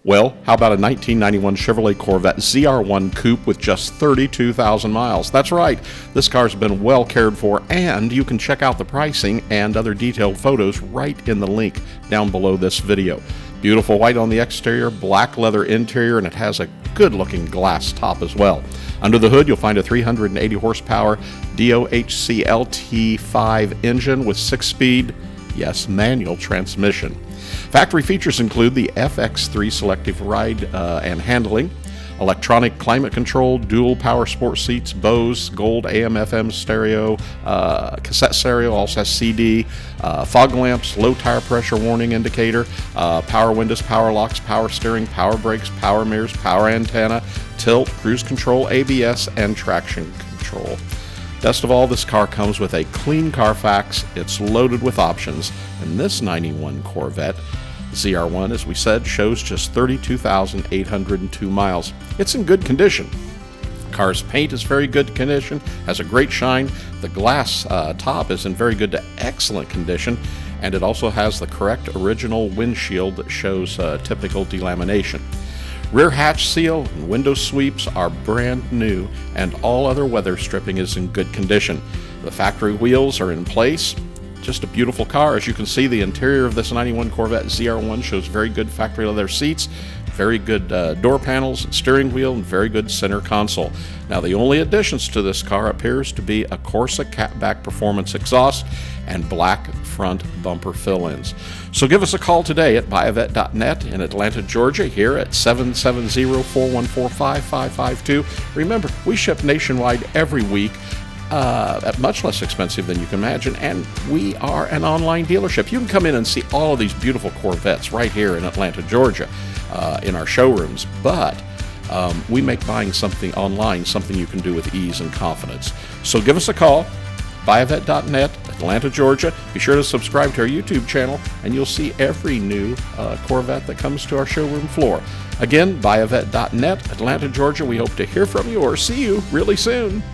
Well, how about a 1991 Chevrolet Corvette ZR1 Coupe with just 32,000 miles? That's right, this car's been well cared for, and you can check out the pricing and other detailed photos right in the link down below this video. Beautiful white on the exterior, black leather interior, and it has a good-looking glass top as well. Under the hood, you'll find a 380 horsepower DOHC LT5 engine with 6-speed, yes, manual transmission. Factory features include the FX3 Selective ride and handling, electronic climate control, dual power sport seats, Bose Gold AM FM stereo, cassette stereo, also has CD, fog lamps, low tire pressure warning indicator, power windows, power locks, power steering, power brakes, power mirrors, power antenna, tilt, cruise control, ABS, and traction control. Best of all, this car comes with a clean Carfax. It's loaded with options, and this 91 Corvette ZR1, as we said, shows just 32,802 miles. It's in good condition. The car's paint is very good condition, has a great shine. The glass top is in very good to excellent condition, and it also has the correct original windshield that shows typical delamination. Rear hatch seal and window sweeps are brand new, and all other weather stripping is in good condition. The factory wheels are in place. Just a beautiful car. As you can see, the interior of this 91 Corvette ZR1 shows very good factory leather seats, very good door panels, steering wheel, and very good center console. Now, the only additions to this car appears to be a Corsa catback performance exhaust and black front bumper fill-ins. So give us a call today at buyavette.net in Atlanta, Georgia, here at 770-414-5552. Remember, we ship nationwide every week at much less expensive than you can imagine, and we are an online dealership. You can come in and see all of these beautiful Corvettes right here in Atlanta, Georgia, in our showrooms, but we make buying something online something you can do with ease and confidence. So give us a call, buyavette.net, Atlanta, Georgia. Be sure to subscribe to our YouTube channel, and you'll see every new Corvette that comes to our showroom floor. Again, buyavette.net, Atlanta, Georgia. We hope to hear from you or see you really soon.